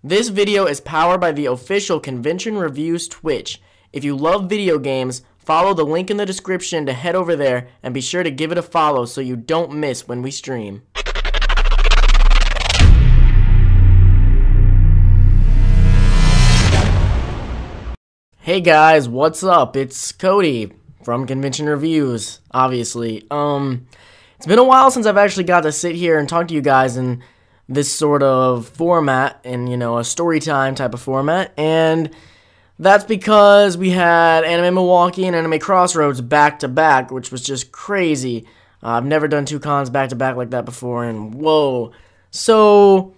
This video is powered by the official Convention Reviews Twitch. If you love video games, follow the link in the description to head over there and be sure to give it a follow so you don't miss when we stream. Hey guys, what's up? It's Cody from Convention Reviews, obviously. It's been a while since I've actually got to sit here and talk to you guys in this sort of format, in, a story time type of format, and that's because we had Anime Milwaukee and Anime Crossroads back to back, which was just crazy. I've never done two cons back to back like that before, and whoa. So,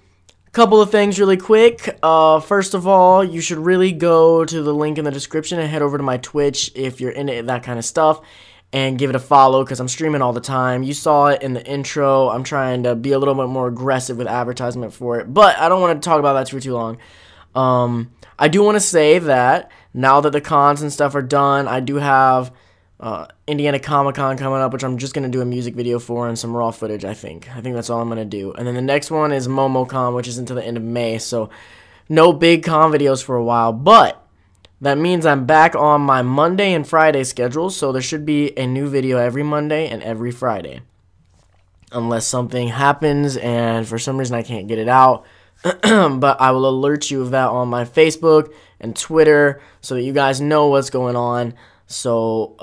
a couple of things really quick. First of all, you should really go to the link in the description and head over to my Twitch if you're into that kind of stuff, and give it a follow because I'm streaming all the time. You saw it in the intro. I'm trying to be a little bit more aggressive with advertisement for it, but I don't want to talk about that for too long. I do want to say that now that the cons and stuff are done, I do have Indiana Comic Con coming up, which I'm just going to do a music video for and some raw footage, I think. I think that's all I'm going to do. And then the next one is MomoCon, which is until the end of May, so no big con videos for a while, but that means I'm back on my Monday and Friday schedule, so there should be a new video every Monday and every Friday. Unless something happens and for some reason I can't get it out. But I will alert you of that on my Facebook and Twitter so that you guys know what's going on. So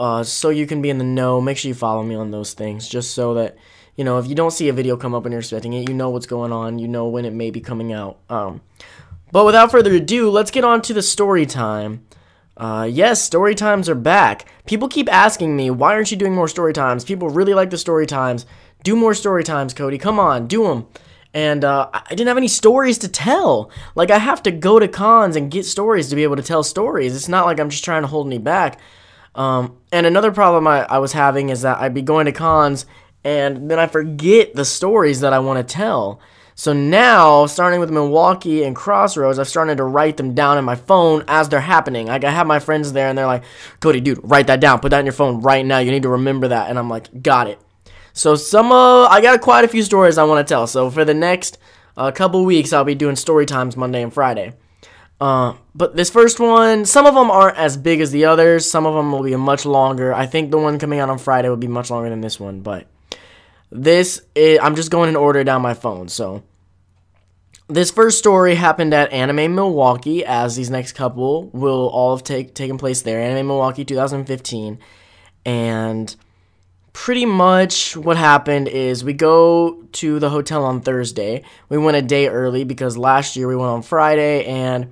you can be in the know. Make sure you follow me on those things just so that, if you don't see a video come up and you're expecting it, you know what's going on. You know when it may be coming out. But without further ado, let's get on to the story time. Yes, story times are back. People keep asking me, why aren't you doing more story times? People really like the story times. Do more story times, Cody. Come on, do them. And I didn't have any stories to tell. Like, I have to go to cons and get stories to be able to tell stories. It's not like I'm just trying to hold any back. And another problem I was having is that I'd be going to cons and then I forget the stories that I want to tell. So now, starting with Milwaukee and Crossroads, I've started to write them down in my phone as they're happening. Like, I have my friends there, and they're like, Cody, dude, write that down. Put that in your phone right now. You need to remember that. And I'm like, got it. So I got quite a few stories I want to tell. So for the next couple weeks, I'll be doing story times Monday and Friday. But this first one, some of them aren't as big as the others. Some of them will be much longer. I think the one coming out on Friday will be much longer than this one, but I'm just going in order down my phone. So this first story happened at Anime Milwaukee, as these next couple will all have taken place there. Anime Milwaukee 2015. And pretty much what happened is we go to the hotel on Thursday. We went a day early because last year we went on Friday, and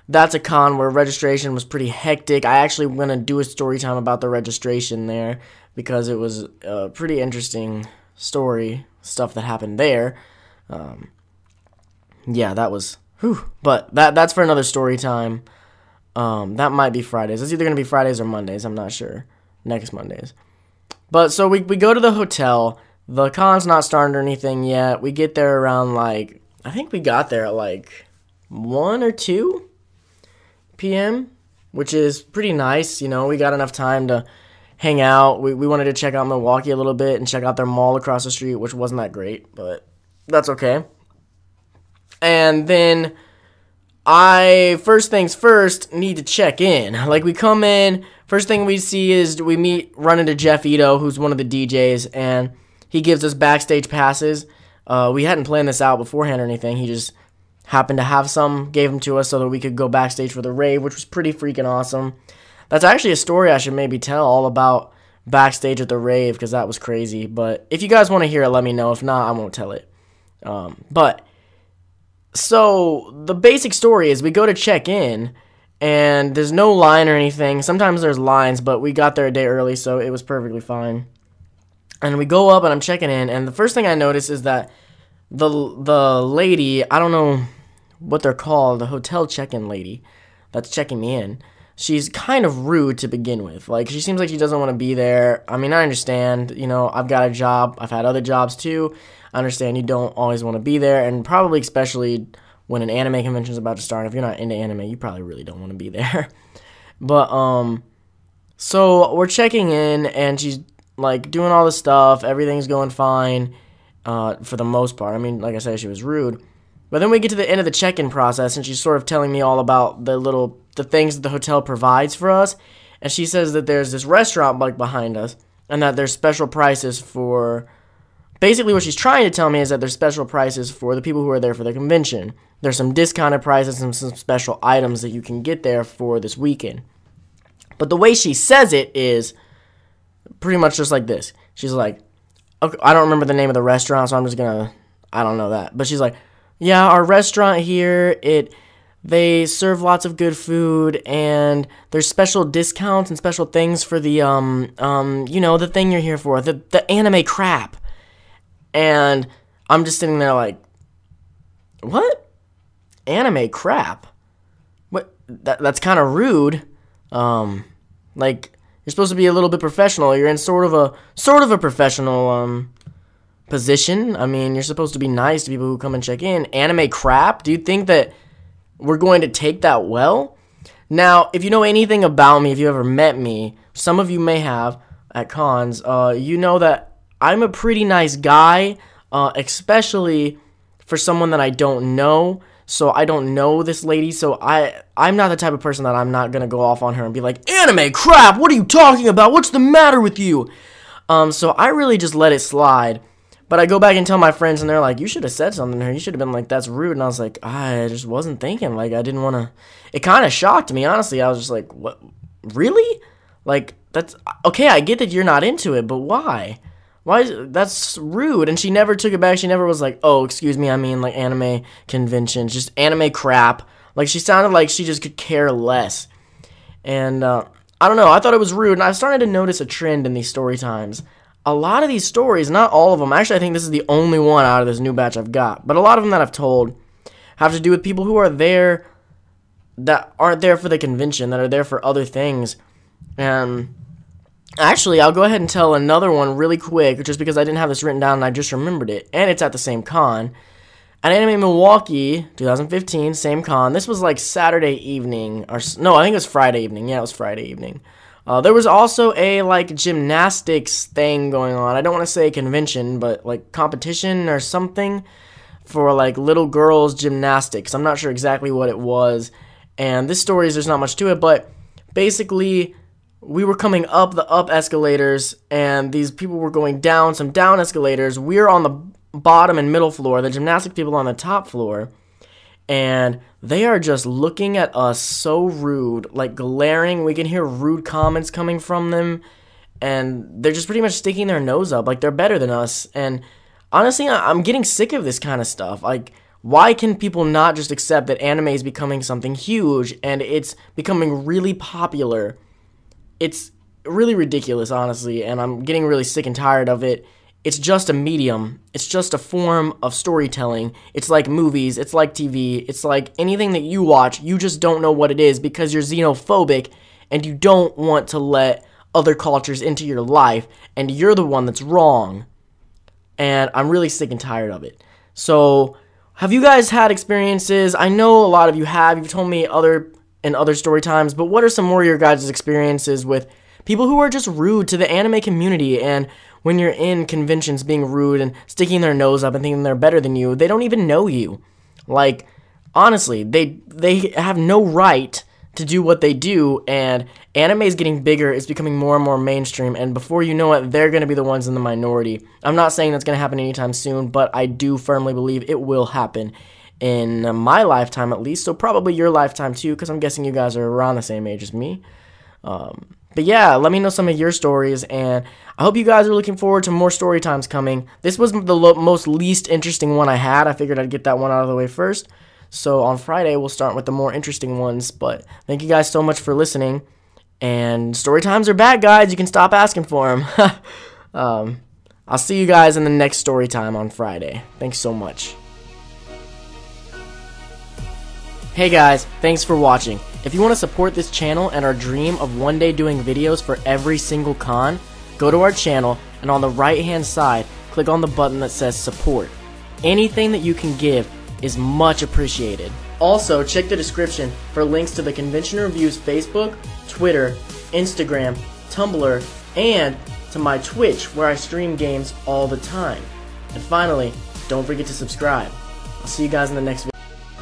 that's a con where registration was pretty hectic. I actually want to do a story time about the registration there because it was a pretty interesting story, stuff that happened there. Yeah, that was, but that's for another story time. That might be Fridays. It's either going to be Fridays or Mondays. I'm not sure. Next Mondays. But so we go to the hotel. The con's not started or anything yet. We get there around I think we got there at 1 or 2 p.m., which is pretty nice. We got enough time to hang out. We wanted to check out Milwaukee a little bit and check out their mall across the street, which wasn't that great, but that's okay. And then first things first, need to check in. We come in, first thing we see is run into Jeff Ito, who's one of the DJs, and he gives us backstage passes. We hadn't planned this out beforehand or anything. He just happened to have some, gave them to us so that we could go backstage for the rave, which was pretty freaking awesome. That's actually a story I should maybe tell all about backstage at the rave, because that was crazy. But if you guys want to hear it, let me know. If not, I won't tell it. So the basic story is we go to check in, and there's no line or anything. Sometimes there's lines, but we got there a day early, so it was perfectly fine. And we go up, and I'm checking in, and the first thing I notice is that the lady, I don't know what they're called, the hotel check-in lady that's checking me in, she's kind of rude to begin with. She seems like she doesn't want to be there. I mean, I understand, I've got a job. I've had other jobs too. I understand you don't always want to be there, and probably especially when an anime convention is about to start. If you're not into anime, you probably really don't want to be there. But, so we're checking in, and she's, doing all this stuff. Everything's going fine, for the most part. I mean, like I said, she was rude. But then we get to the end of the check-in process, and she's sort of telling me all about the things that the hotel provides for us. And she says that there's this restaurant like behind us, and that there's special prices for... Basically, what she's trying to tell me is that there's special prices for the people who are there for the convention. There's some discounted prices and some special items that you can get there for this weekend. But the way she says it is pretty much just like this. She's like, okay, I don't remember the name of the restaurant, so I'm just gonna... I don't know that. But she's like, yeah, our restaurant here, they serve lots of good food, and there's special discounts and special things for the, you know, the thing you're here for, the anime crap. And I'm just sitting there like, what? Anime crap? What? That's kind of rude. Like, you're supposed to be a little bit professional. You're in sort of a professional, position. I mean, you're supposed to be nice to people who come and check in. Anime crap? Do you think that we're going to take that well? Now, if you know anything about me, if you ever met me, some of you may have at cons, you know that I'm a pretty nice guy, especially for someone that I don't know. So I don't know this lady, so I'm not the type of person that I'm not going to go off on her and be like, anime crap, what are you talking about? What's the matter with you? So I really just let it slide. But I go back and tell my friends, and they're like, you should have said something to her. You should have been like, that's rude. And I was like, I just wasn't thinking. Like, I didn't want to. It kind of shocked me, honestly. I was just like, what? Really? Like, that's. Okay, I get that you're not into it, but why? That's rude. And she never took it back. She never was like, oh, excuse me, I mean, like, anime conventions. Just anime crap. Like, she sounded like she just could care less. And, I don't know. I thought it was rude. And I started to notice a trend in these story times. A lot of these stories, not all of them, actually I think this is the only one out of this new batch I've got, but a lot of them that I've told have to do with people who are there that aren't there for the convention, that are there for other things. And actually, I'll go ahead and tell another one really quick, just because I didn't have this written down and I just remembered it, and it's at the same con. At Anime Milwaukee, 2015, same con. This was like Saturday evening, or no, I think it was Friday evening. Yeah, it was Friday evening. There was also a, like, gymnastics thing going on. I don't want to say convention, but, like, competition or something for, like, little girls gymnastics. I'm not sure exactly what it was. And this story, there's not much to it, but basically, we were coming up the up escalators, and these people were going down some down escalators. We're on the bottom and middle floor, the gymnastic people on the top floor. And they are just looking at us so rude, like glaring. We can hear rude comments coming from them. And they're just pretty much sticking their nose up like they're better than us. And honestly, I'm getting sick of this kind of stuff. Like, why can people not just accept that anime is becoming something huge and it's becoming really popular? It's really ridiculous, honestly. And I'm getting really sick and tired of it. It's just a medium. It's just a form of storytelling. It's like movies. It's like TV. It's like anything that you watch. You just don't know what it is because you're xenophobic and you don't want to let other cultures into your life, and you're the one that's wrong. And I'm really sick and tired of it. So, have you guys had experiences? I know a lot of you have. You've told me in other story times, but what are some more of your guys' experiences with people who are just rude to the anime community? And when you're in conventions being rude and sticking their nose up and thinking they're better than you, they don't even know you. Like, honestly, they have no right to do what they do, and anime is getting bigger. It's becoming more and more mainstream, and before you know it, they're going to be the ones in the minority. I'm not saying that's going to happen anytime soon, but I do firmly believe it will happen in my lifetime at least, so probably your lifetime too, because I'm guessing you guys are around the same age as me. But yeah, let me know some of your stories, and I hope you guys are looking forward to more story times coming. This was the most least interesting one I had. I figured I'd get that one out of the way first. So on Friday, we'll start with the more interesting ones. But thank you guys so much for listening. And story times are back, guys. You can stop asking for them. I'll see you guys in the next story time on Friday. Thanks so much. Hey guys, thanks for watching. If you want to support this channel and our dream of one day doing videos for every single con, go to our channel and on the right hand side, click on the button that says support. Anything that you can give is much appreciated. Also, check the description for links to the Convention Reviews Facebook, Twitter, Instagram, Tumblr, and to my Twitch where I stream games all the time. And finally, don't forget to subscribe. I'll see you guys in the next video.